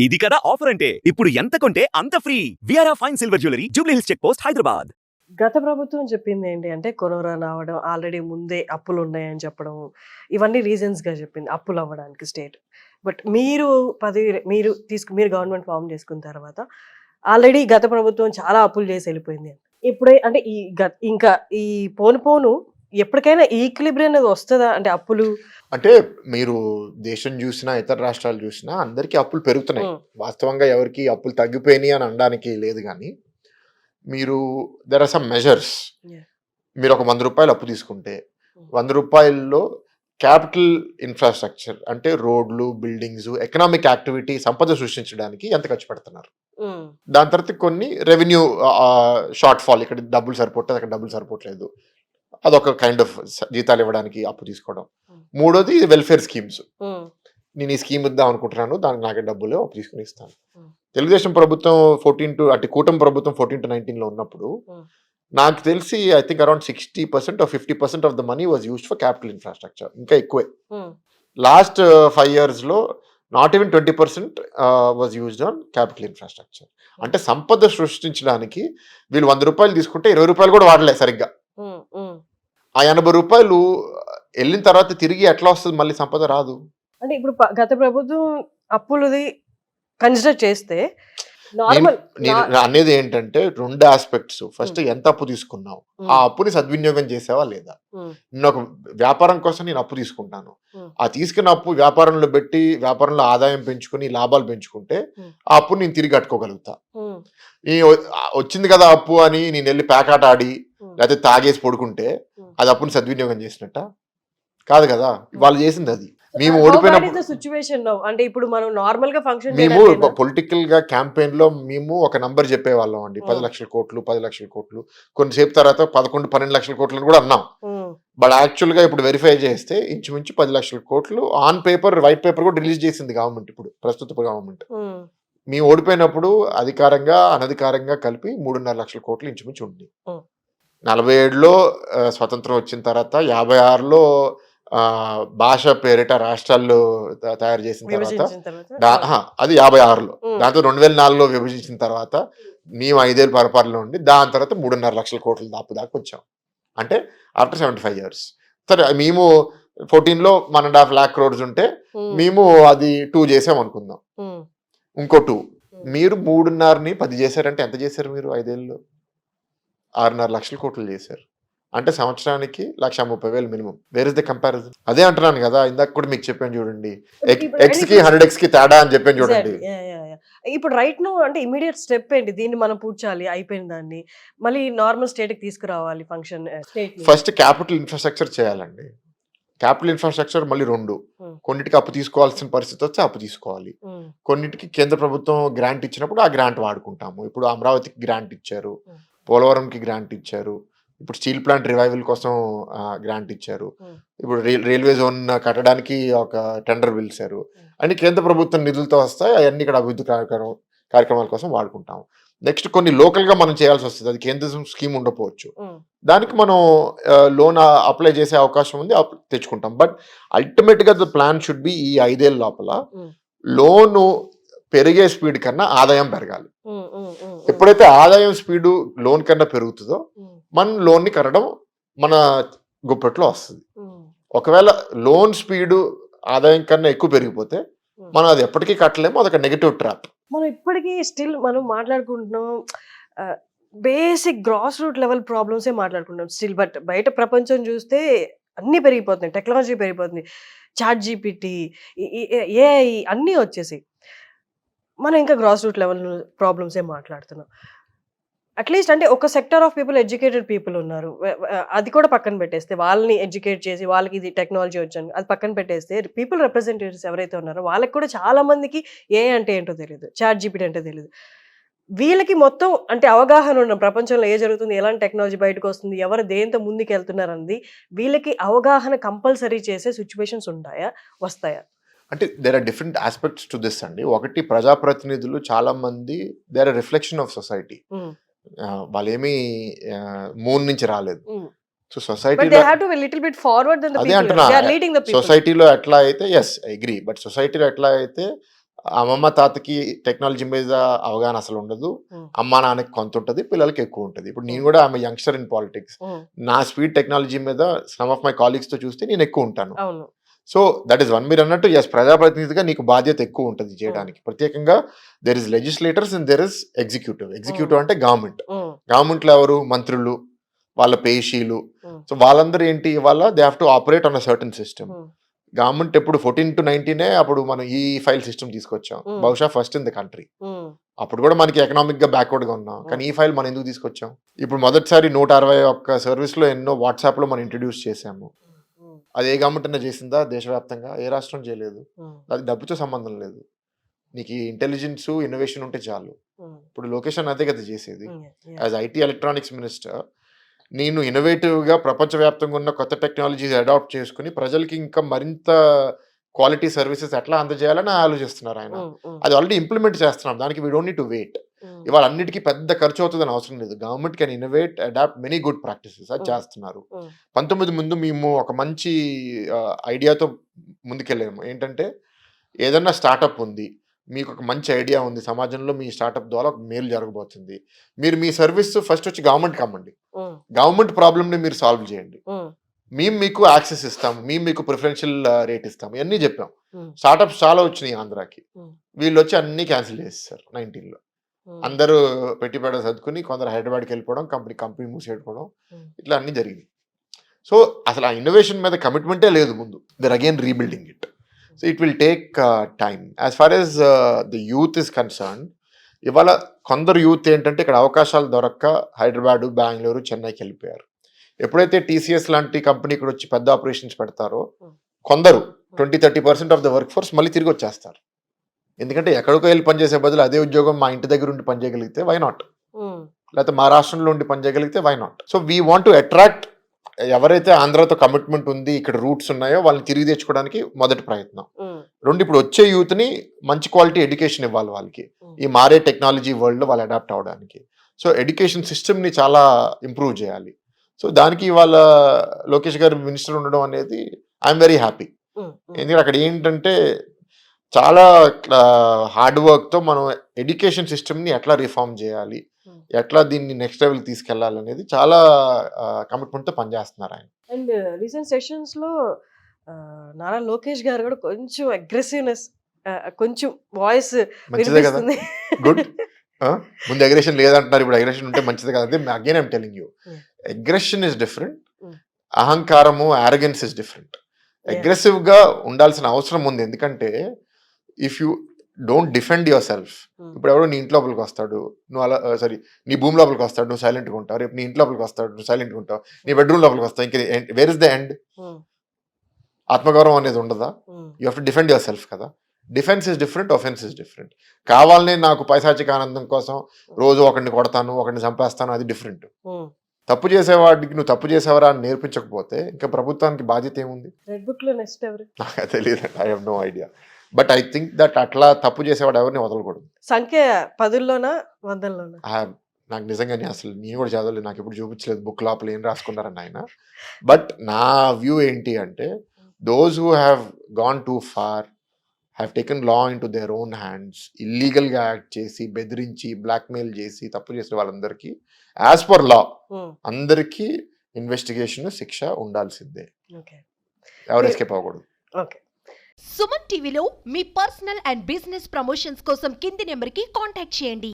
ఇది కదా ఆఫర్ అంటే ఇప్పుడు ఎంత కొంటే అంత ఫ్రీ. విఆర్ఆ fine silver jewellery Jubilee Hills check post Hyderabad. గత ప్రభుత్వం చెప్పింది ఏంటి అంటే కరోనా రావడం, ఆల్రెడీ ముందే అప్పులు ఉన్నాయని చెప్పడం, ఇవన్నీ రీజన్స్‌గా చెప్పింది అప్పులు అవ్వడానికి స్టేట్. బట్ మీరు గవర్నమెంట్ ఫార్మ్ చేసుకున్న తర్వాత ఆల్రెడీ గత ప్రభుత్వం చాలా అప్పులు చేసి వెళ్ళిపోయింది. ఇప్పుడే అంటే ఇంకా ఈ పోను ఎప్పటికైనా ఈక్విలిబ్రియం అనేది వస్తదా? అంటే అప్పులు అంటే మీరు దేశం చూసినా ఇతర రాష్ట్రాలు చూసినా అందరికీ అప్పులు పెరుగుతున్నాయి. వాస్తవంగా ఎవరికి అప్పులు తగ్గిపోయినాయి అని అనడానికి లేదు కానీ మీరు there are some measures. Yeah. మీరు ఒక 100 రూపాయలు అప్పు తీసుకుంటే 100 రూపాయల్లో క్యాపిటల్ ఇన్ఫ్రాస్ట్రక్చర్ అంటే రోడ్లు, బిల్డింగ్స్, ఎకనామిక్ యాక్టివిటీ, సంపద సృష్టించడానికి ఎంత ఖర్చు పెడుతున్నారు. దాని తర్వాత కొన్ని రెవెన్యూ షార్ట్ ఫాల్, ఇక్కడ డబ్బులు సరిపోతుంది, అక్కడ డబ్బులు సరిపోవట్లేదు, అదొక కైండ్ ఆఫ్ జీతాలు ఇవ్వడానికి అప్పు తీసుకోవడం. మూడోది వెల్ఫేర్ స్కీమ్స్. నేను ఈ స్కీమ్ ఇద్దాం అనుకుంటున్నాను, దానికి నాకే డబ్బులు అప్పు తీసుకుని ఇస్తాను. తెలుగుదేశం ప్రభుత్వం 14 కూటమి ప్రభుత్వం 14-19 ఉన్నప్పుడు నాకు తెలిసి I think around 60% or 50% of the money was used for capital infrastructure, ఇంకా ఎక్కువే. Last 5 years not even 20% was used on capital infrastructure. అంటే సంపద సృష్టించడానికి వీళ్ళు 100 రూపాయలు తీసుకుంటే 20 రూపాయలు కూడా వాడలే సరిగ్గా. ఆ 80 రూపాయలు వెళ్ళిన తర్వాత తిరిగి ఎట్లా వస్తుంది, మళ్ళీ సంపద రాదు. అంటే ఇప్పుడు గత ప్రభుత్వం అప్పులది కన్సిడర్ చేస్తే నార్మల్ నేను అనేది ఏంటంటే 2 ఆస్పెక్ట్స్. ఫస్ట్ ఎంత అప్పు తీసుకున్నావు, ఆ అప్పుని సద్వినియోగం చేసావా లేదా. నేను ఒక వ్యాపారం కోసం నేను అప్పు తీసుకుంటాను, ఆ తీసుకున్న అప్పు వ్యాపారంలో పెట్టి వ్యాపారంలో ఆదాయం పెంచుకుని లాభాలు పెంచుకుంటే ఆ అప్పుని నేను తిరిగి కట్టుకోగలుగుతా. వచ్చింది కదా అప్పు అని నేను వెళ్ళి ప్యాకాట ఆడి లేకపోతే తాగేసి పడుకుంటే అది అప్పుని సద్వినియోగం చేసినట్ట కాదు కదా. వాళ్ళు చేసింది అది. మేము ఓడిపోయినప్పుడు సిచ్యువేషన్ అంటే ఇప్పుడు మనం నార్మల్ గా ఫంక్షన్ మేము పొలిటికల్ గా క్యాంపెయిన్ లో మేము ఒక నంబర్ చెప్పేవాళ్ళం అండి, 10 లక్షల కోట్లు 10 లక్షల కోట్లు. కొంతసేపు తర్వాత 11-12 లక్షల కోట్లు కూడా అన్నాం. బట్ యాక్చువల్ గా ఇప్పుడు వెరిఫై చేస్తే ఇంచుమించు 10 లక్షల కోట్లు ఆన్ పేపర్, వైట్ పేపర్ కూడా రిలీజ్ చేసింది గవర్నమెంట్, ఇప్పుడు ప్రస్తుత గవర్నమెంట్. మేము ఓడిపోయినప్పుడు అధికారంగా అనధికారంగా కలిపి 3.5 లక్షల కోట్లు ఇంచుమించు ఉంది. 47లో స్వతంత్రం వచ్చిన తర్వాత 56లో భాష పేరిట రాష్ట్రాల్లో తయారు చేసిన తర్వాత అది 56లో, దాంతో 2004లో విభజించిన తర్వాత మేము 5 ఏళ్ళు పరిపాలనలో ఉండి దాని తర్వాత 3.5 లక్షల కోట్ల దాపు దాకా వచ్చాం. అంటే ఆఫ్టర్ 75 years. సరే, మేము 14లో 1.5 lakh crores ఉంటే మేము అది 2 చేసాం అనుకుందాం, ఇంకో 2. మీరు 3.5ని 10 చేశారంటే ఎంత చేశారు మీరు 5 ఏళ్ళు? 6.5 లక్షల కోట్లు చేశారు. అంటే సంవత్సరానికి 1,30,000 minimum. Where is the comparison? అదే అంటున్నాను కదా, ఇందాక కూడా మీకు చెప్పాను చూడండి, ఎక్స్ కి 100x కి తేడా అని చెప్పాను చూడండి. ఇప్పుడు రైట్ నో అంటే ఇమీడియట్ స్టెప్ ఏంటి? దీన్ని మనం పూడ్చాలి, అయిపోయిన దాన్ని మళ్ళీ నార్మల్ స్టేట్ కి తీసుకురావాలి. ఫంక్షన్ ఫస్ట్ క్యాపిటల్ ఇన్ఫ్రాస్ట్రక్చర్ చేయాలండి. క్యాపిటల్ ఇన్ఫ్రాస్ట్రక్చర్ మళ్ళీ 2. కొన్నిటికి అప్పు తీసుకోవాల్సిన పరిస్థితి వస్తే అప్పు తీసుకోవాలి, కొన్నిటికి కేంద్ర ప్రభుత్వం గ్రాంట్ ఇచ్చినప్పుడు ఆ గ్రాంట్ వాడుకుంటాము. ఇప్పుడు అమరావతికి గ్రాంట్ ఇచ్చారు, పోలవరంకి గ్రాంట్ ఇచ్చారు, ఇప్పుడు స్టీల్ ప్లాంట్ రివైవల్ కోసం గ్రాంట్ ఇచ్చారు, ఇప్పుడు రైల్వే జోన్ కట్టడానికి ఒక టెండర్ పిలిచారు. అన్ని కేంద్ర ప్రభుత్వం నిధులతో వస్తాయి, అవన్నీ ఇక్కడ అభివృద్ధి కార్యక్రమాల కోసం వాడుకుంటాం. నెక్స్ట్ కొన్ని లోకల్గా మనం చేయాల్సి వస్తుంది, అది కేంద్ర స్కీమ్ ఉండకపోవచ్చు, దానికి మనం లోన్ అప్లై చేసే అవకాశం ఉంది, తెచ్చుకుంటాం. బట్ అల్టిమేట్గా ద ప్లాన్ షుడ్ బి ఈ 5 ఏళ్ళ లోపల లోను పెరిగే స్పీడ్ కన్నా ఆదాయం పెరగాలి. ఎప్పుడైతే ఆదాయం స్పీడు లోన్ కన్నా పెరుగుతుందో మన లోన్ని కట్టడం మన గుప్పట్లో వస్తుంది. ఒకవేళ లోన్ స్పీడు ఆదాయం కన్నా ఎక్కువ పెరిగిపోతే మనం అది ఎప్పటికీ కట్టలేము, అదొక నెగటివ్ ట్రాప్. మనం ఇప్పటికీ స్టిల్ మనం మాట్లాడుకుంటున్నాం బేసిక్ గ్రాస్ రూట్ లెవెల్ ప్రాబ్లమ్సే మాట్లాడుకుంటున్నాం స్టిల్. బట్ బయట ప్రపంచం చూస్తే అన్నీ పెరిగిపోతున్నాయి, టెక్నాలజీ పెరిగిపోతుంది, చాట్ జీపీటీ, ఏఐ అన్నీ వచ్చేసి మనం ఇంకా గ్రాస్ రూట్ లెవెల్ ప్రాబ్లమ్సే మాట్లాడుతున్నాం. అట్లీస్ట్ అంటే ఒక sector of people, educated people ఉన్నారు, అది కూడా పక్కన పెట్టేస్తే, వాళ్ళని ఎడ్యుకేట్ చేసి వాళ్ళకి ఇది టెక్నాలజీ వచ్చాను అది పక్కన పెట్టేస్తే, పీపుల్ రిప్రజెంటేటివ్స్ ఎవరైతే ఉన్నారో వాళ్ళకి కూడా చాలా మందికి ఏ అంటే ఏంటో తెలియదు, చాట్ జీపీటీ అంటే తెలియదు. వీళ్ళకి మొత్తం అంటే అవగాహన ఉన్న ప్రపంచంలో ఏ జరుగుతుంది, ఎలాంటి టెక్నాలజీ బయటకు వస్తుంది, ఎవరు దేంతో ముందుకు వెళ్తున్నారు అన్నది వీళ్ళకి అవగాహన కంపల్సరీ చేసే సిచ్యువేషన్స్ ఉంటాయా, వస్తాయా? అంటే there are different aspects to this అండి. ఒకటి, ప్రజాప్రతినిధులు చాలా మంది they are reflection of society. వాళ్ళేమీ మూన్ నుంచి రాలేదు. సో సొసైటీలో అదే అంటున్నా, సొసైటీలో ఎట్లా అయితే ఎస్ ఐ అగ్రీ, బట్ సొసైటీలో ఎట్లా అయితే అమ్మమ్మ తాతకి టెక్నాలజీ మీద అవగాహన అసలు ఉండదు. ఉమ్, అమ్మా నాన్నకి కొంత ఉంటుంది, పిల్లలకి ఎక్కువ ఉంటుంది. ఇప్పుడు నేను కూడా ఆమె యంగ్స్టర్ ఇన్ పాలిటిక్స్. ఉమ్, నా స్పీడ్ టెక్నాలజీ మీద సమ్ ఆఫ్ మై కాలీగ్స్ తో చూస్తే నేను ఎక్కువ ఉంటాను. అవును. So that is one. మీరు అన్నట్టు ఎస్, ప్రజాప్రతినిధిగా నీకు బాధ్యత ఎక్కువ ఉంటుంది చేయడానికి. ప్రత్యేకంగా there is legislators and there is executive. Executive అంటే గవర్నమెంట్. ఉమ్, గవర్నమెంట్లో ఎవరు? మంత్రులు, వాళ్ళ పేషీలు. ఉమ్, సో వాళ్ళందరూ ఏంటి, ఇవాళ they have to operate on a certain system. Um, government ఎప్పుడు 14 to 19 అప్పుడు మనం ఈ ఫైల్ సిస్టమ్ తీసుకొచ్చాం. Hmm. బహుశా ఫస్ట్ ఇన్ ద కంట్రీ. ఉమ్, అప్పుడు కూడా మనకి ఎకనామిక్ గా బ్యాక్వర్డ్ గా ఉన్నాం, కానీ ఈ ఫైల్ మనం ఎందుకు తీసుకొచ్చాం? ఇప్పుడు మొదటిసారి 161 సర్వీస్ లో ఎన్నో వాట్సాప్ లో మనం ఇంట్రడ్యూస్ చేసాము. ఉమ్, అది ఏ గవర్నమెంట్ అయినా చేసిందా? దేశవ్యాప్తంగా ఏ రాష్ట్రం చేయలేదు. ఉమ్, అది డబ్బుతో సంబంధం లేదు. నీకు ఈ ఇంటెలిజెన్స్ ఇన్నోవేషన్ ఉంటే చాలు. ఉమ్, ఇప్పుడు లొకేషన్ అదే కదా చేసేది. ఉమ్, yeah. As IT electronics minister నేను ఇన్నోవేటివ్గా ప్రపంచవ్యాప్తంగా ఉన్న కొత్త టెక్నాలజీస్ అడాప్ట్ చేసుకుని ప్రజలకి ఇంకా మరింత క్వాలిటీ సర్వీసెస్ ఎట్లా అందజేయాలని ఆలోచిస్తున్నారు ఆయన. ఉమ్, ఉమ్, అది ఆల్రెడీ ఇంప్లిమెంట్ చేస్తున్నాం. దానికి we don't need to wait. Um, ఇవాళ అన్నిటికీ పెద్ద ఖర్చు అవుతుందని అవసరం లేదు. Government can innovate, adapt many good practices. అది చేస్తున్నారు. ఉమ్, 19 ముందు మేము ఒక మంచి ఐడియాతో ముందుకెళ్ళాము. ఏంటంటే ఏదన్నా స్టార్టప్ ఉంది, మీకు ఒక మంచి ఐడియా ఉంది, సమాజంలో మీ స్టార్టప్ ద్వారా ఒక మేలు జరగబోతుంది, మీరు మీ సర్వీస్ ఫస్ట్ వచ్చి గవర్నమెంట్ కమ్మండి, ఉమ్, గవర్నమెంట్ ప్రాబ్లమ్ని మీరు సాల్వ్ చేయండి, ఉమ్, మేము మీకు యాక్సెస్ ఇస్తాము, మేము మీకు ప్రిఫరెన్షియల్ రేట్ ఇస్తాము, ఇవన్నీ చెప్పాం. ఉమ్, స్టార్టప్స్ చాలా వచ్చినాయి ఆంధ్రాకి. ఉమ్, వీళ్ళు వచ్చి అన్ని క్యాన్సిల్ చేసేసారు 19లో. ఉమ్, అందరూ పెట్టుబడి చదువుకుని కొందరు హైదరాబాద్కి వెళ్ళిపోవడం, కంపెనీ మూసేయడం, ఉమ్, ఇట్లా అన్నీ జరిగింది. సో అసలు ఆ ఇన్నోవేషన్ మీద కమిట్మెంటే లేదు ముందు. They're again rebuilding it. So it will take time. As far as the youth is concern, ఇవాళ కొందరు యూత్ ఏంటంటే ఇక్కడ అవకాశాలు దొరక్క హైదరాబాదు, బెంగళూరు, చెన్నైకి వెళ్ళిపోయారు. ఎప్పుడైతే టీసీఎస్ లాంటి కంపెనీ ఇక్కడ వచ్చి పెద్ద ఆపరేషన్స్ పెడతారో కొందరు 20-30% ఆఫ్ ద వర్క్ ఫోర్స్ మళ్ళీ తిరిగి వచ్చేస్తారు. ఎందుకంటే ఎక్కడికో వెళ్ళి పనిచేసే బదులు అదే ఉద్యోగం మా ఇంటి దగ్గర ఉండి పనిచేయగలిగితే వై నాట్, ఉమ్, లేకపోతే మా రాష్ట్రంలో ఉండి పనిచేయగలిగితే why not. So we want to attract ఎవరైతే ఆంధ్రాతో కమిట్మెంట్ ఉంది, ఇక్కడ రూట్స్ ఉన్నాయో వాళ్ళని తిరిగి తెచ్చుకోవడానికి మొదటి ప్రయత్నం. ఉమ్, 2, ఇప్పుడు వచ్చే యూత్ని మంచి క్వాలిటీ ఎడ్యుకేషన్ ఇవ్వాలి వాళ్ళకి, ఈ మారే టెక్నాలజీ వరల్డ్లో వాళ్ళు అడాప్ట్ అవడానికి. సో ఎడ్యుకేషన్ సిస్టమ్ని చాలా ఇంప్రూవ్ చేయాలి. సో దానికి వాళ్ళ లోకేష్ గారు మినిస్టర్ ఉండడం అనేది ఐఎమ్ వెరీ హ్యాపీ. ఉమ్, ఉమ్, ఎందుకంటే అక్కడ ఏంటంటే చాలా హార్డ్ వర్క్తో మనం ఎడ్యుకేషన్ సిస్టమ్ని ఎట్లా రిఫార్మ్ చేయాలి, ఎట్లా దీన్ని నెక్స్ట్ లెవెల్ తీసుకెళ్ళాలి అనేది చాలా కమిట్మెంట్తో పనిచేస్తున్నారు ఆయన. అండ్ రీసెంట్ సెషన్స్ లో నారా లోకేష్ గారు కూడా కొంచెం అగ్రెసివ్నెస్, కొంచెం వాయిస్ మంచిదే కదా, వినిపిస్తుంది. గుడ్. ముందు అగ్రెషన్ లేదంటున్నారు, ఇప్పుడు అగ్రెషన్ ఉంటే మంచిది కదా. అదే again I'm telling you, aggression is different, అహంకారము, ఆరోగెన్స్ ఇస్ డిఫరెంట్. అగ్రెసివ్గా ఉండాల్సిన అవసరం ఉంది. ఎందుకంటే if you don't defend your self, ఇప్పుడు ఎవడో నీ ఇంటి లోపలికి వస్తాడు, నువ్వు అలా సారీ నీ భూమి లోపలికి వస్తాడు, నువ్వు సైలెంట్గా ఉంటావు. రేపు నీ ఇంటి లోపలికి వస్తాడు, నువ్వు సైలెంట్గా ఉంటావు. నీ బెడ్రూమ్ లోపలికి వస్తావు, ఇంక వేర్ ఇస్ ద ఎండ్? ఆత్మగౌరవం అనేది ఉండదా? You have to defend yourself కదా. Defence is different, offence is different. కావాలనే నాకు పైశాచిక ఆనందం కోసం రోజు ఒకరిని కొడతాను, ఒకరిని చంపేస్తాను, అది డిఫరెంట్. తప్పు చేసేవాడికి నువ్వు తప్పు చేసేవరా అని నేర్పించకపోతే ఇంకా ప్రభుత్వానికి బాధ్యత ఏముంది? రెడ్ బుక్ లో నెక్స్ట్ ఎవరు నాకు తెలియదు, I have no idea. But I think that అట్లా తప్పు చేసేవాడు ఎవరిని వదలకూడదు. సంఖ్య 10లోనా 100లోనా? నాకు నిజంగానే అసలు నేను కూడా చదవలేదు, నాకు ఎప్పుడు చూపించలేదు బుక్ లోపల ఏం రాసుకున్నారని ఆయన. బట్ నా వ్యూ ఏంటి అంటే those who have gone too far, have taken law into their own hands, ఇల్లీగల్గా యాక్ట్ చేసి, బెదిరించి, బ్లాక్మెయిల్ చేసి తప్పు చేసిన వాళ్ళందరికీ యాజ్ పర్ లా అందరికీ ఇన్వెస్టిగేషన్, శిక్ష ఉండాల్సిందే. ఎవరు ఎస్కేప్ అవ్వకూడదు. సుమన్ టీవీలో మీ పర్సనల్ అండ్ బిజినెస్ ప్రమోషన్స్ కోసం కింది నెంబర్కి కాంటాక్ట్ చేయండి.